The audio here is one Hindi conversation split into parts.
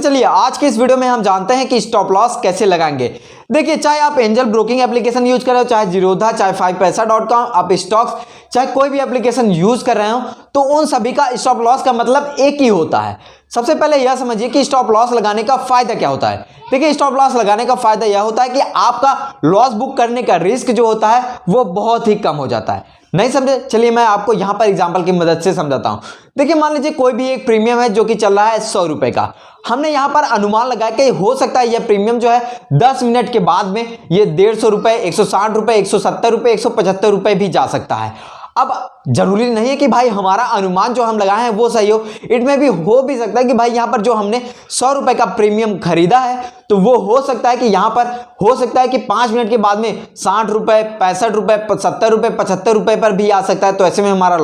चलिए आज के इस वीडियो में हम जानते हैं कि स्टॉप लॉस कैसे लगाएंगे। देखिए, चाहे आप एंजल ब्रोकिंग एप्लीकेशन यूज कर रहे हो, चाहे जीरोधा, चाहे 5paisa.com, आप स्टॉक्स, चाहे कोई भी एप्लीकेशन यूज कर रहे हो, तो उन सभी का स्टॉप लॉस का मतलब एक ही होता है। सबसे पहले यह समझिए कि स्टॉप लॉस लगाने का फायदा क्या होता है। देखिए, स्टॉप लॉस लगाने का फायदा यह होता है कि आपका लॉस बुक करने का रिस्क जो होता है वो बहुत ही कम हो जाता है। नहीं समझे? चलिए मैं आपको यहां पर एग्जांपल की मदद से समझाता हूं। देखिए, मान लीजिए कोई भी एक प्रीमियम है जो कि चल रहा है 100 रुपए का। हमने यहां पर अनुमान लगाया कि हो सकता है यह प्रीमियम जो है 10 मिनट के बाद में ये 150 रुपए, 160 रुपए, 170 रुपए, 175 रुपए भी जा सकता है। अब जरूरी नहीं है कि भाई हमारा अनुमान जो हम लगाए हैं वो सही हो। इट में भी हो भी सकता है कि भाई यहां पर जो हमने 100 रुपए का प्रीमियम खरीदा है तो वो हो सकता है कि यहां पर हो सकता है कि 5 मिनट के बाद में 60 रुपए, 65 रुपए, 70 रुपए, 75 रुपए पर भी आ सकता है। तो ऐसे में हमारा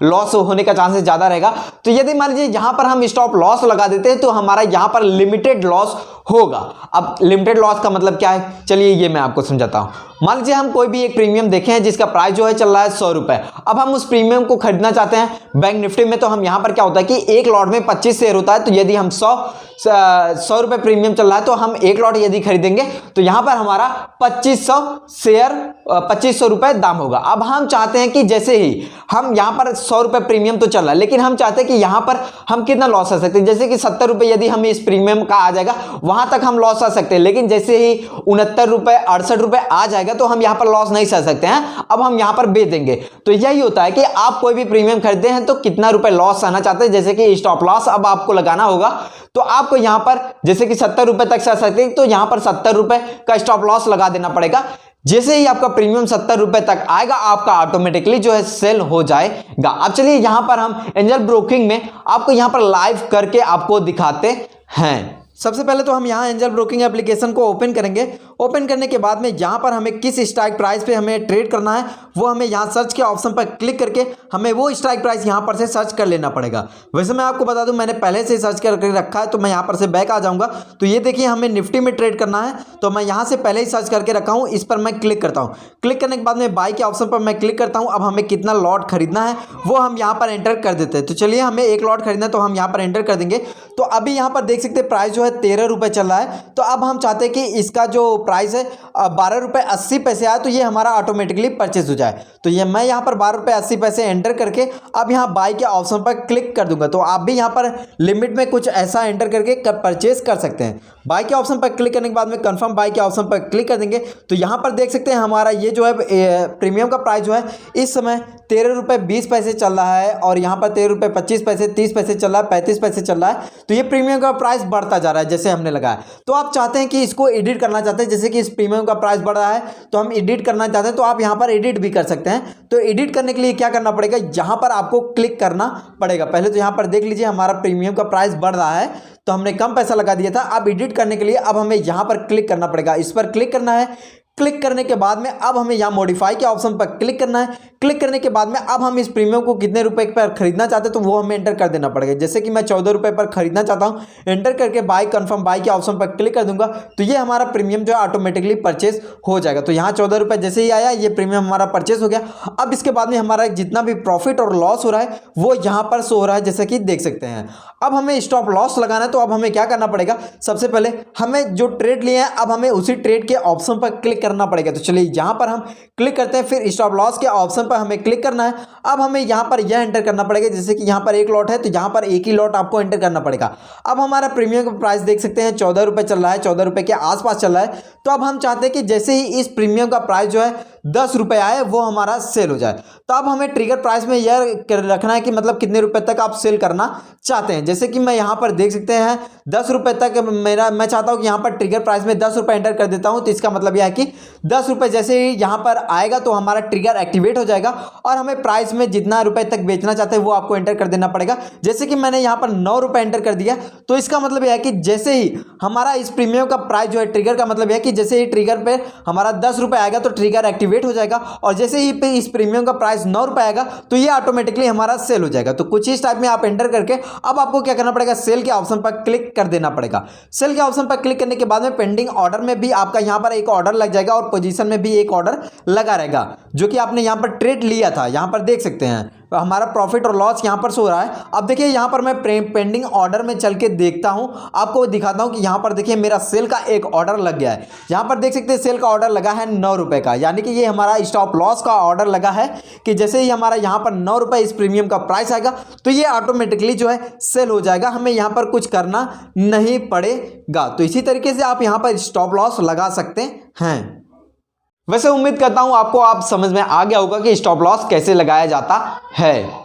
लॉस होने का चांसेस ज्यादा रहेगा। तो यदि मान लीजिए यहां पर हम स्टॉप लॉस लगा देते हैं तो हमारा यहां पर लिमिटेड लॉस होगा। अब लिमिटेड लॉस का मतलब क्या है, चलिए ये मैं आपको समझाता हूं। मान लीजिए हम कोई भी एक प्रीमियम देखे हैं जिसका प्राइस जो है चल रहा है 100 रुपए। अब हम उस प्रीमियम को खरीदना चाहते हैं बैंक निफ्टी में। तो हम यहां पर क्या होता है कि एक लॉट में 25 शेयर होता है। तो यदि हम 100 रुपए प्रीमियम चल रहा है तो हम एक लॉट यदि खरीदेंगे तो यहां पर हमारा 2500 शेयर, 2500 रुपए दाम होगा। अब हम चाहते हैं कि जैसे ही हम यहां पर 100 रुपए प्रीमियम तो चल रहा है, लेकिन हम चाहते हैं कि यहां पर हम कितना लॉस आ सकते हैं। जैसे कि 70 रुपए यदि हम इस प्रीमियम का आ जाएगा वहां तक हम लॉस आ सकते हैं, लेकिन जैसे ही 69 रुपए, 68 रुपए आ जाएगा तो हम यहां पर लॉस नहीं सह सकते हैं। अब हम यहां पर बेच देंगे। तो यही होता है कि आप कोई भी प्रीमियम खरीदते हैं तो कितना रुपए लॉस सहना चाहते हैं। जैसे कि स्टॉप लॉस अब आपको लगाना होगा तो आपको यहां पर जैसे कि 70 रुपए तक सह सकते हैं तो यहां पर 70 रुपए का स्टॉप लॉस लगा देना पड़ेगा। जैसे ही आपका प्रीमियम 70 रुपए तक आएगा आपका ऑटोमेटिकली जो है सेल हो जाएगा। अब चलिए यहां पर हम एंजल ब्रोकिंग में आपको यहां पर लाइव करके आपको दिखाते हैं। सबसे पहले तो हम यहाँ एंजल ब्रोकिंग एप्लीकेशन को ओपन करेंगे। ओपन करने के बाद में यहाँ पर हमें किस स्ट्राइक प्राइस पे हमें ट्रेड करना है वो हमें यहाँ सर्च के ऑप्शन पर क्लिक करके हमें वो स्ट्राइक प्राइस यहाँ पर से सर्च कर लेना पड़ेगा। वैसे मैं आपको बता दूं मैंने पहले से सर्च करके रखा है तो मैं यहाँ पर से बैक आ जाऊँगा। तो ये देखिए हमें निफ्टी में ट्रेड करना है तो मैं यहाँ से पहले ही सर्च करके रखा हूँ। इस पर मैं क्लिक करता हूँ। क्लिक करने के बाद में बाई के ऑप्शन पर मैं क्लिक करता हूँ। अब हमें कितना लॉट खरीदना है वो हम यहाँ पर एंटर कर देते हैं। तो चलिए हमें एक लॉट खरीदना है तो हम यहाँ पर एंटर कर देंगे। तो अभी यहाँ पर देख सकते हैं प्राइस जो है 13 रुपए चल रहा है। तो अब हम चाहते हैं कि इसका जो प्राइस है 12 रुपए 80 पैसे आए तो ये हमारा ऑटोमेटिकली परचेज हो जाए। तो ये मैं यहाँ पर 12 रुपए 80 पैसे एंटर करके अब यहाँ बाई के ऑप्शन पर क्लिक कर दूंगा। तो आप भी यहाँ पर लिमिट में कुछ ऐसा एंटर करके परचेज कर सकते हैं। बाई के ऑप्शन पर क्लिक करने के बाद में कंफर्म बाई के ऑप्शन पर क्लिक कर देंगे। तो यहाँ पर देख सकते हैं हमारा ये जो है प्रीमियम का प्राइस जो है इस समय 13 रुपए 20 पैसे चल रहा है और यहाँ पर 13 रुपए 25 पैसे, 30 पैसे चल रहा है, 35 पैसे चल रहा है। तो ये प्रीमियम का प्राइस बढ़ता जा रहा है जैसे हमने लगाया। तो आप चाहते हैं कि इसको एडिट करना चाहते हैं, जैसे कि इस प्रीमियम का प्राइस बढ़ रहा है तो हम एडिट करना चाहते हैं तो आप यहाँ पर एडिट भी कर सकते हैं। तो एडिट करने के लिए क्या करना पड़ेगा, यहाँ पर आपको क्लिक करना पड़ेगा। पहले तो यहाँ पर देख लीजिए हमारा प्रीमियम का प्राइस बढ़ रहा है तो हमने कम पैसा लगा दिया था। अब एडिट करने के लिए अब हमें यहाँ पर क्लिक करना पड़ेगा। इस पर क्लिक करना है। क्लिक करने के बाद में अब हमें यहाँ मॉडिफाई के ऑप्शन पर क्लिक करना है। क्लिक करने के बाद में अब हम इस प्रीमियम को कितने रुपए पर खरीदना चाहते हैं तो वो हमें एंटर कर देना पड़ेगा। जैसे कि मैं 14 रुपए पर खरीदना चाहता हूँ, एंटर करके बाई कंफर्म बाई के ऑप्शन पर क्लिक कर दूंगा तो ये हमारा प्रीमियम जो है ऑटोमेटिकली परचेज हो जाएगा। तो यहाँ 14 रुपए जैसे ही आया ये प्रीमियम हमारा परचेज हो गया। अब इसके बाद में हमारा जितना भी प्रॉफिट और लॉस हो रहा है वो यहाँ पर शो हो रहा है जैसे कि देख सकते हैं। अब हमें स्टॉप लॉस लगाना है तो अब हमें क्या करना पड़ेगा, सबसे पहले हमें जो ट्रेड लिए हैं अब हमें उसी ट्रेड के ऑप्शन पर क्लिक करना पड़ेगा। तो चलिए यहां पर हम क्लिक करते हैं, फिर स्टॉप लॉस के ऑप्शन पर हमें क्लिक करना है। अब हमें यहां पर यह एंटर करना पड़ेगा जैसे कि यहां पर एक लॉट है तो यहां पर एक ही लॉट आपको एंटर करना पड़ेगा। अब हमारा प्रीमियम का प्राइस देख सकते हैं 14 रुपए चल रहा है, 14 रुपए के आसपास चल रहा है। तो अब हम चाहते हैं कि जैसे ही इस प्रीमियम का प्राइस जो है 10 रुपए आए वो हमारा सेल हो जाए। तो अब हमें ट्रिगर प्राइस में यह रखना है कि मतलब कितने रुपए तक आप सेल करना चाहते हैं। जैसे कि मैं यहां पर देख सकते हैं 10 रुपए तक मैं चाहता हूं कि यहां पर ट्रिगर प्राइस में 10 रुपए एंटर कर देता हूं। तो इसका मतलब यह है कि 10 रुपए जैसे ही यहां पर आएगा तो हमारा ट्रिगर एक्टिवेट हो जाएगा और हमें प्राइस में जितना रुपए तक बेचना चाहते हैं वो आपको एंटर कर देना पड़ेगा। जैसे कि मैंने यहां पर 9 रुपए एंटर कर दिया तो इसका मतलब यह है कि जैसे ही हमारा इस प्रीमियम का प्राइस जो है ट्रिगर का मतलब यह है कि जैसे ही ट्रिगर पे हमारा 10 रुपए आएगा तो ट्रिगर एक्टिवेट हो जाएगा और जैसे ही पे इस प्रीमियम का प्राइस 9 रुपए आएगा तो ये ऑटोमेटिकली हमारा सेल हो जाएगा। तो कुछ इस टाइप में आप एंटर करके अब आपको क्या करना पड़ेगा, सेल के ऑप्शन पर क्लिक कर देना पड़ेगा। सेल के ऑप्शन पर क्लिक करने के बाद में पेंडिंग ऑर्डर में भी आपका यहां पर एक ऑर्डर लग जाएगा और पोजीशन में भी एक ऑर्डर लगा रहेगा जो कि आपने यहां पर ट्रेड लिया था। यहां पर देख सकते हैं हमारा प्रॉफिट और लॉस यहाँ पर शो हो रहा है। अब देखिए यहाँ पर मैं पेंडिंग ऑर्डर में चल के देखता हूँ, आपको दिखाता हूँ कि यहाँ पर देखिए मेरा सेल का एक ऑर्डर लग गया है। यहाँ पर देख सकते हैं सेल का ऑर्डर लगा है 9 रुपये का, यानी कि ये हमारा स्टॉप लॉस का ऑर्डर लगा है कि जैसे ही हमारा यहाँ पर 9 रुपये इस प्रीमियम का प्राइस आएगा तो ये ऑटोमेटिकली जो है सेल हो जाएगा, हमें यहाँ पर कुछ करना नहीं पड़ेगा। तो इसी तरीके से आप यहाँ पर स्टॉप लॉस लगा सकते हैं। वैसे उम्मीद करता हूं आपको समझ में आ गया होगा कि स्टॉप लॉस कैसे लगाया जाता है।